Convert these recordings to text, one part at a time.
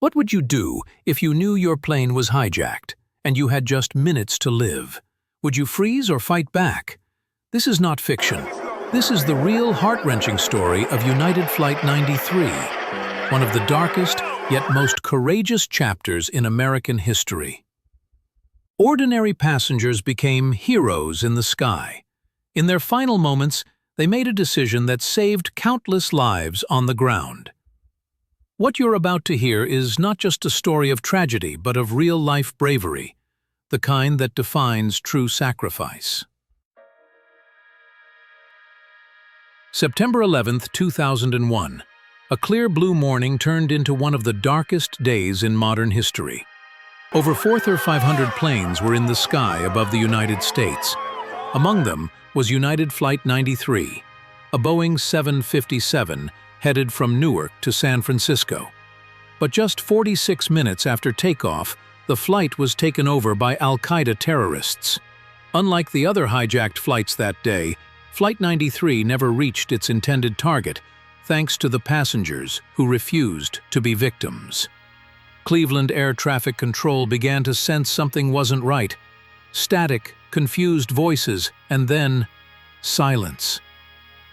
What would you do if you knew your plane was hijacked and you had just minutes to live? Would you freeze or fight back? This is not fiction. This is the real heart-wrenching story of United Flight 93, one of the darkest yet most courageous chapters in American history. Ordinary passengers became heroes in the sky. In their final moments, they made a decision that saved countless lives on the ground. What you're about to hear is not just a story of tragedy, but of real-life bravery, the kind that defines true sacrifice. September 11, 2001. A clear blue morning turned into one of the darkest days in modern history. Over 400 or 500 planes were in the sky above the United States. Among them was United Flight 93, a Boeing 757 headed from Newark to San Francisco. But just 46 minutes after takeoff, the flight was taken over by Al-Qaeda terrorists. Unlike the other hijacked flights that day, Flight 93 never reached its intended target, thanks to the passengers who refused to be victims. Cleveland Air Traffic Control began to sense something wasn't right. Static, confused voices, and then silence.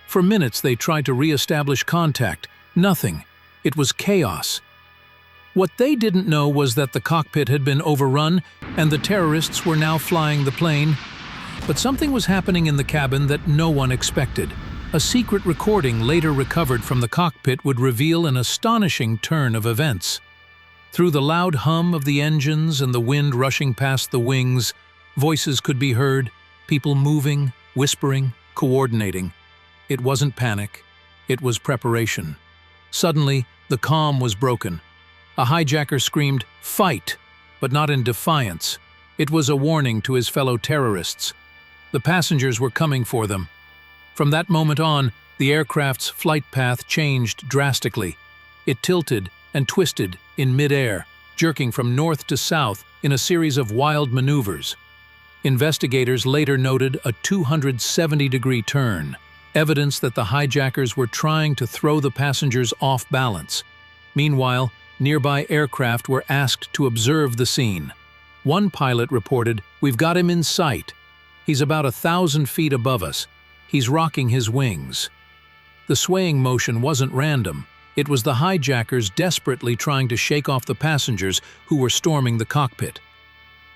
For minutes they tried to re-establish contact. Nothing. It was chaos. What they didn't know was that the cockpit had been overrun and the terrorists were now flying the plane. But something was happening in the cabin that no one expected. A secret recording later recovered from the cockpit would reveal an astonishing turn of events. Through the loud hum of the engines and the wind rushing past the wings, voices could be heard, people moving, whispering, coordinating. It wasn't panic, it was preparation. Suddenly, the calm was broken. A hijacker screamed, "Fight!" but not in defiance. It was a warning to his fellow terrorists. The passengers were coming for them. From that moment on, the aircraft's flight path changed drastically. It tilted and twisted in mid-air, jerking from north to south in a series of wild maneuvers. Investigators later noted a 270-degree turn, evidence that the hijackers were trying to throw the passengers off balance. Meanwhile, nearby aircraft were asked to observe the scene. One pilot reported, "We've got him in sight. He's about 1,000 feet above us. He's rocking his wings." The swaying motion wasn't random. It was the hijackers desperately trying to shake off the passengers who were storming the cockpit.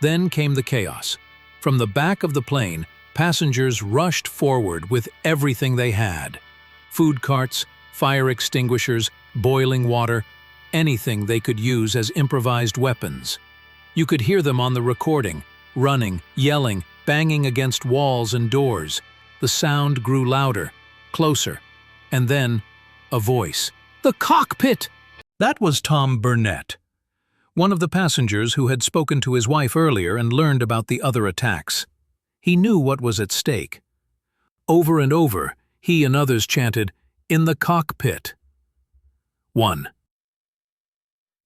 Then came the chaos. From the back of the plane, passengers rushed forward with everything they had. Food carts, fire extinguishers, boiling water, anything they could use as improvised weapons. You could hear them on the recording, running, yelling, banging against walls and doors. The sound grew louder, closer, and then a voice. "The cockpit!" That was Tom Burnett, one of the passengers who had spoken to his wife earlier and learned about the other attacks. He knew what was at stake. Over and over, he and others chanted, "In the cockpit." 1.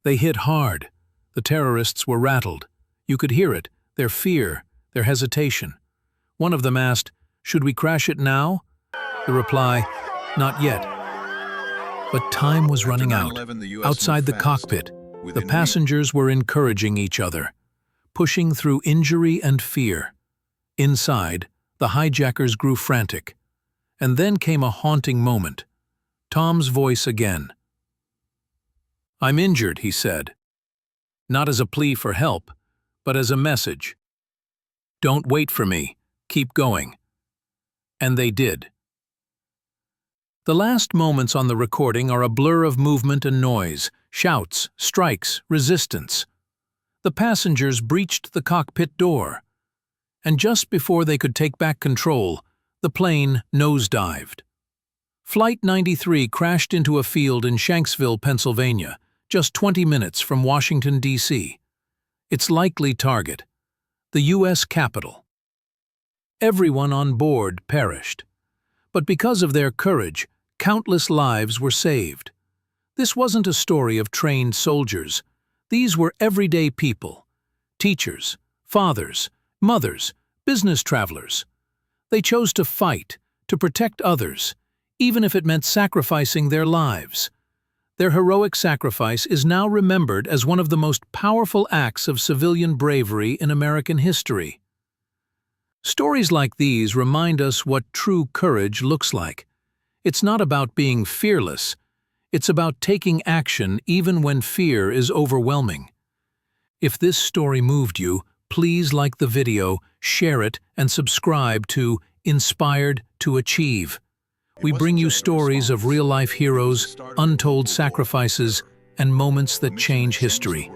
They hit hard. The terrorists were rattled. You could hear it, their fear, their hesitation. One of them asked, "Should we crash it now?" The reply, "Not yet." But time was running out. Outside the cockpit, the passengers were encouraging each other, pushing through injury and fear. Inside, the hijackers grew frantic. And then came a haunting moment. Tom's voice again. "I'm injured," he said. Not as a plea for help, but as a message. "Don't wait for me. Keep going." And they did. The last moments on the recording are a blur of movement and noise, shouts, strikes, resistance. The passengers breached the cockpit door. And just before they could take back control, the plane nosedived. Flight 93 crashed into a field in Shanksville, Pennsylvania, just 20 minutes from Washington, D.C. Its likely target, the U.S. Capitol. Everyone on board perished. But because of their courage, countless lives were saved. This wasn't a story of trained soldiers. These were everyday people, teachers, fathers, mothers, business travelers. They chose to fight, to protect others, even if it meant sacrificing their lives. Their heroic sacrifice is now remembered as one of the most powerful acts of civilian bravery in American history. Stories like these remind us what true courage looks like. It's not about being fearless. It's about taking action even when fear is overwhelming. If this story moved you, please like the video, share it, and subscribe to Inspired to Achieve. We bring you stories of real-life heroes, untold sacrifices, and moments that change history.